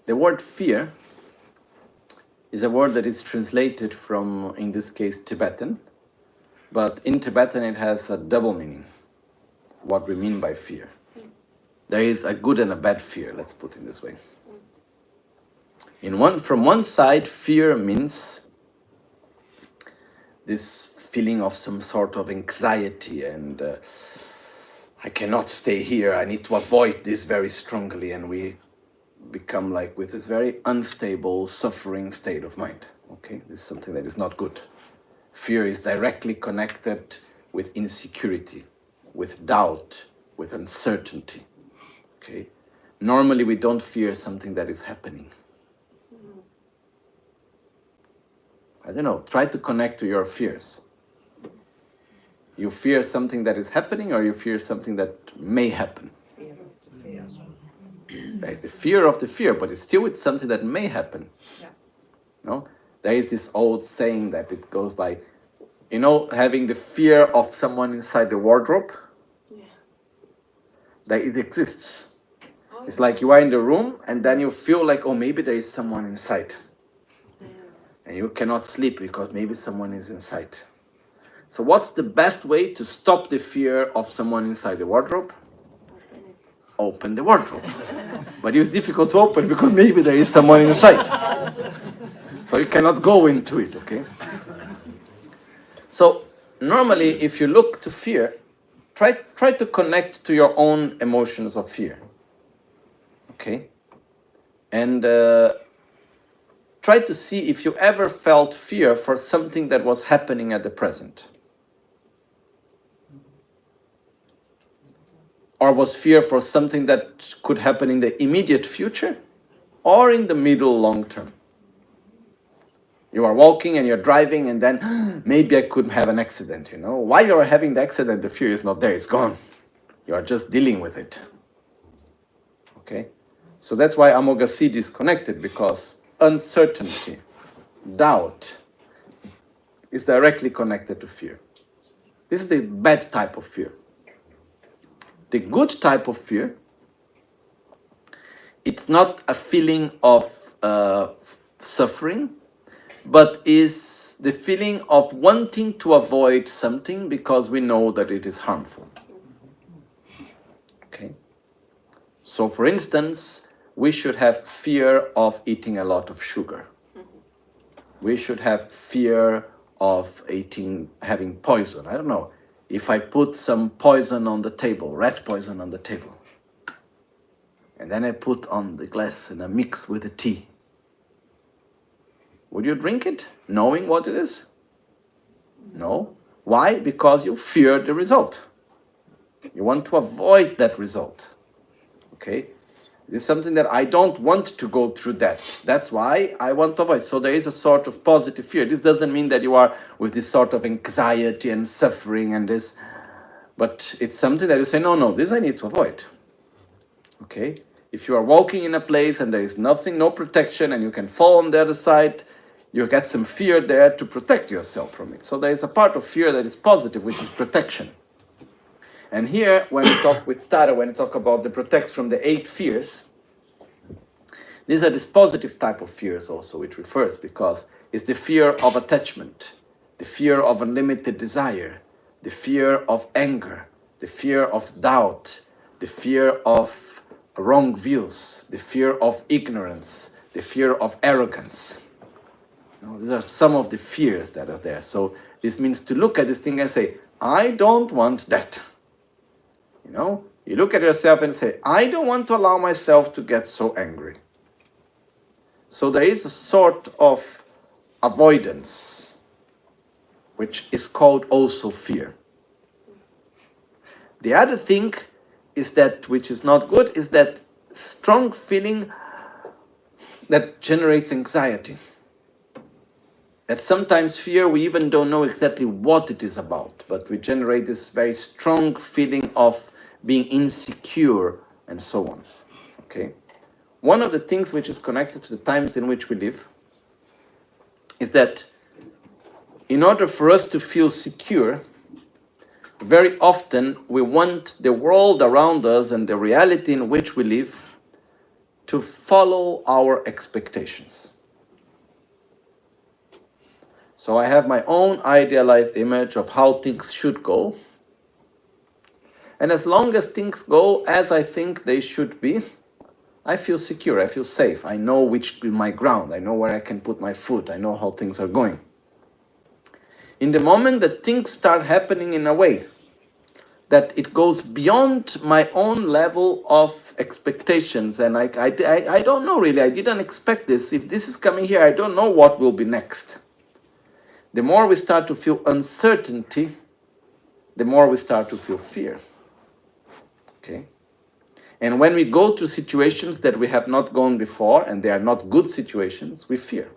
The word fear is a word that is translated from, in this case, Tibetan, but in Tibetan it has a double meaning, what we mean by fear. There is a good and a bad fear, let's put it this way. From one side, fear means this feeling of some sort of anxiety and I cannot stay here, I need to avoid this very strongly, and we become like with this very unstable, suffering state of mind. Okay, this is something that is not good. Fear is directly connected with insecurity, with doubt, with uncertainty. Okay, normally we don't fear something that is happening. I don't know, try to connect to your fears. You fear something that is happening, or you fear something that may happen? There is the fear of the fear, but it's still it's something that may happen. Yeah. No? There is this old saying that it goes by, having the fear of someone inside the wardrobe. Yeah. That it exists. Oh, it's like you are in the room and then you feel like, oh, maybe there is someone inside. Yeah. And you cannot sleep because maybe someone is inside. So what's the best way to stop the fear of someone inside the wardrobe? Open the wardrobe. But it's difficult to open because maybe there is someone inside. So you cannot go into it, okay? So normally if you look to fear, try to connect to your own emotions of fear. Okay? And try to see if you ever felt fear for something that was happening at the present. Or was fear for something that could happen in the immediate future or in the middle long term. You are walking and you're driving and then maybe I could have an accident, While you're having the accident, the fear is not there, it's gone. You are just dealing with it. Okay? So that's why Amogasiddhi is connected, because uncertainty, doubt is directly connected to fear. This is the bad type of fear. The good type of fear, it's not a feeling of suffering, but is the feeling of wanting to avoid something because we know that it is harmful. Okay? So for instance, we should have fear of eating a lot of sugar. We should have fear of having poison. I don't know. If I put some poison on the table, rat poison on the table, and then I put on the glass and I mix with the tea, would you drink it knowing what it is? No. Why? Because you fear the result. You want to avoid that result. Okay? This is something that I don't want to go through that. That's why I want to avoid. So there is a sort of positive fear. This doesn't mean that you are with this sort of anxiety and suffering and this, but it's something that you say, no, this I need to avoid. Okay? If you are walking in a place and there is nothing, no protection, and you can fall on the other side, you get some fear there to protect yourself from it. So there is a part of fear that is positive, which is protection. And here, when we talk with Tara, when we talk about the protection from the 8 fears, these are this positive type of fears also, which refers, because it's the fear of attachment, the fear of unlimited desire, the fear of anger, the fear of doubt, the fear of wrong views, the fear of ignorance, the fear of arrogance. These are some of the fears that are there. So this means to look at this thing and say, I don't want that. You look at yourself and say, I don't want to allow myself to get so angry. So there is a sort of avoidance, which is called also fear. The other thing is that, which is not good, is that strong feeling that generates anxiety. That sometimes fear, we even don't know exactly what it is about, but we generate this very strong feeling of being insecure and so on. Okay? One of the things which is connected to the times in which we live is that in order for us to feel secure, very often we want the world around us and the reality in which we live to follow our expectations. So I have my own idealized image of how things should go. And as long as things go as I think they should be, I feel secure, I feel safe. I know which is my ground. I know where I can put my foot. I know how things are going. In the moment that things start happening in a way that it goes beyond my own level of expectations, and I don't know really, I didn't expect this. If this is coming here, I don't know what will be next. The more we start to feel uncertainty, the more we start to feel fear. Okay? And when we go to situations that we have not gone before, and they are not good situations, we fear.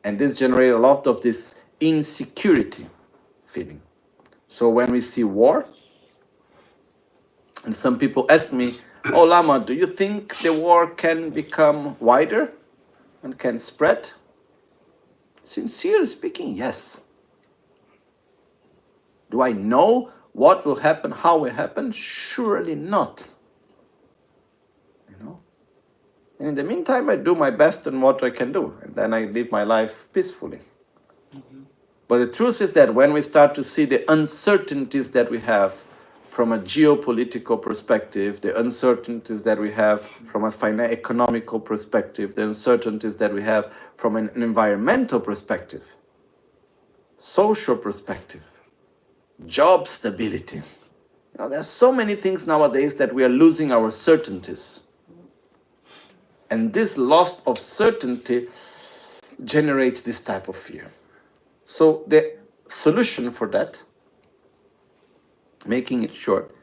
And this generates a lot of this insecurity feeling. So when we see war, and some people ask me, oh Lama, do you think the war can become wider and can spread? Sincerely speaking, yes. Do I know what will happen, how it will happen? Surely not. And in the meantime, I do my best on what I can do, and then I live my life peacefully. But the truth is that when we start to see the uncertainties that we have from a geopolitical perspective, the uncertainties that we have from a economical perspective, the uncertainties that we have from an environmental perspective, social perspective, job stability. There are so many things nowadays that we are losing our certainties. And this loss of certainty generates this type of fear. So the solution for that, making it short,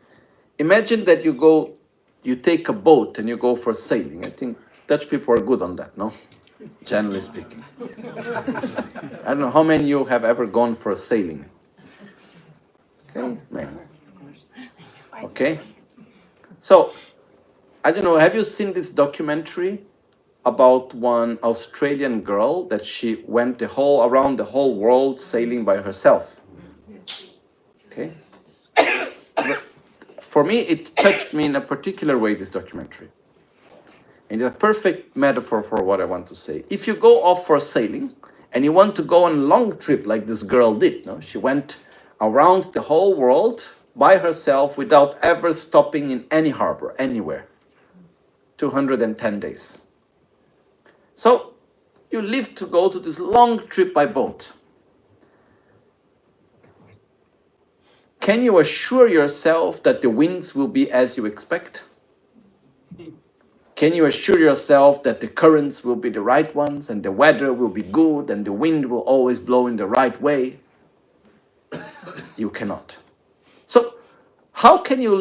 imagine that you take a boat and you go for sailing. I think Dutch people are good on that, no? Generally speaking. I don't know how many of you have ever gone for sailing. Okay, man. Okay. So, I don't know, have you seen this documentary about one Australian girl that she went around the whole world sailing by herself? Okay. But for me, it touched me in a particular way, this documentary. And it's a perfect metaphor for what I want to say. If you go off for sailing and you want to go on a long trip like this girl did, no? She went around the whole world by herself without ever stopping in any harbor, anywhere. 210 days. So, you live to go to this long trip by boat. Can you assure yourself that the winds will be as you expect? Can you assure yourself that the currents will be the right ones and the weather will be good and the wind will always blow in the right way? You cannot. So, how can you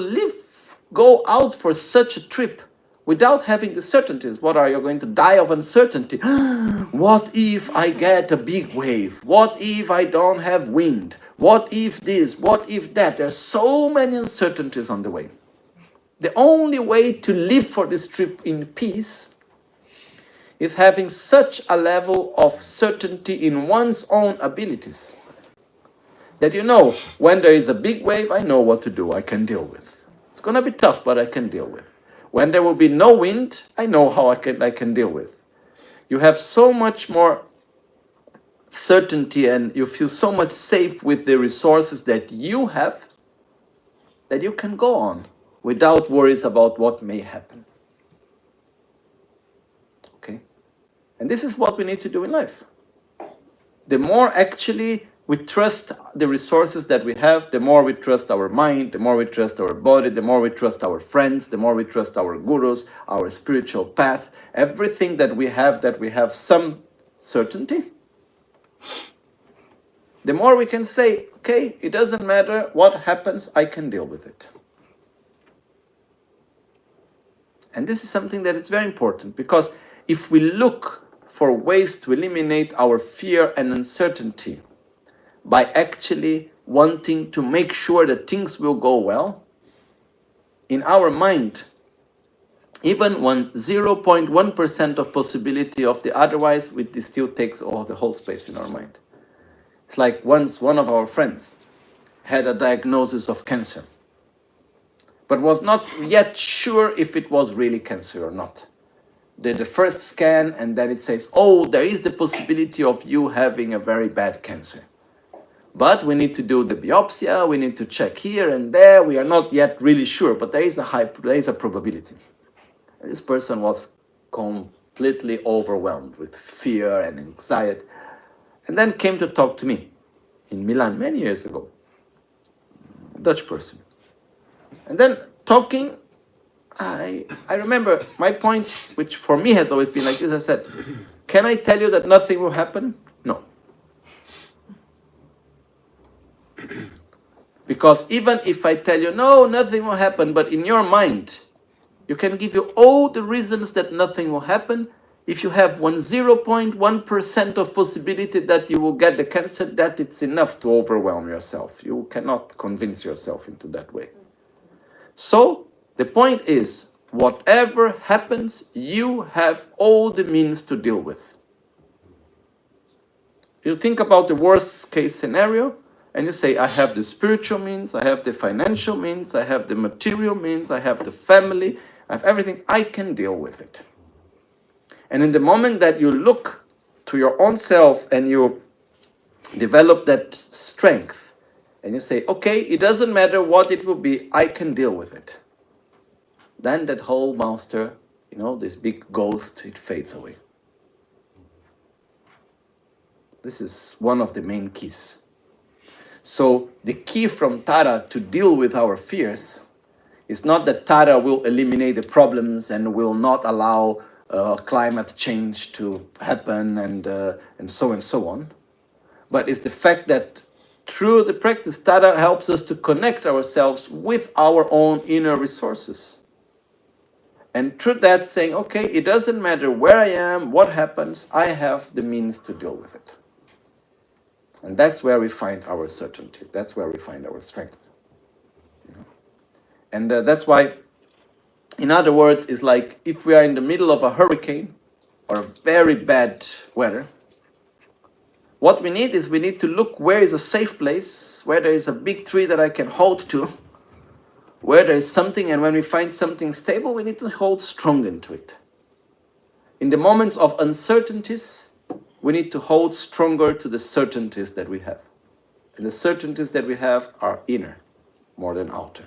go out for such a trip without having the certainties? What are you going to die of uncertainty? What if I get a big wave? What if I don't have wind? What if this? What if that? There are so many uncertainties on the way. The only way to live for this trip in peace is having such a level of certainty in one's own abilities that when there is a big wave, I know what to do, I can deal with. It's going to be tough, but I can deal with. When there will be no wind, I know how I can deal with. You have so much more certainty and you feel so much safe with the resources that you have that you can go on without worries about what may happen. Okay? And this is what we need to do in life. The more actually we trust the resources that we have, the more we trust our mind, the more we trust our body, the more we trust our friends, the more we trust our gurus, our spiritual path, everything that we have some certainty, the more we can say, okay, it doesn't matter what happens, I can deal with it. And this is something that is very important, because if we look for ways to eliminate our fear and uncertainty by actually wanting to make sure that things will go well, in our mind, even 0.1% of possibility of the otherwise, it still takes all the whole space in our mind. It's like once one of our friends had a diagnosis of cancer, but was not yet sure if it was really cancer or not. the first scan, and then it says, oh, there is the possibility of you having a very bad cancer. But we need to do the biopsy, we need to check here and there, we are not yet really sure, but there is a probability. And this person was completely overwhelmed with fear and anxiety, and then came to talk to me in Milan many years ago, a Dutch person. And then talking, I remember my point, which for me has always been like this. I said, can I tell you that nothing will happen? No. Because even if I tell you, no, nothing will happen, but in your mind, you can give you all the reasons that nothing will happen. If you have 0.1% of possibility that you will get the cancer, that it's enough to overwhelm yourself. You cannot convince yourself into that way. So the point is, whatever happens, you have all the means to deal with. You think about the worst case scenario, and you say, I have the spiritual means, I have the financial means, I have the material means, I have the family, I have everything, I can deal with it. And in the moment that you look to your own self and you develop that strength, and you say, okay, it doesn't matter what it will be, I can deal with it. Then that whole monster, this big ghost, it fades away. This is one of the main keys. So the key from Tara to deal with our fears is not that Tara will eliminate the problems and will not allow climate change to happen and so on. But it's the fact that through the practice, Tara helps us to connect ourselves with our own inner resources. And through that saying, okay, it doesn't matter where I am, what happens, I have the means to deal with it. And that's where we find our certainty. That's where we find our strength. And that's why, in other words, it's like if we are in the middle of a hurricane or a very bad weather, what we need is we need to look where is a safe place, where there is a big tree that I can hold to, where there is something, and when we find something stable, we need to hold strong into it. In the moments of uncertainties, we need to hold stronger to the certainties that we have. And the certainties that we have are inner, more than outer.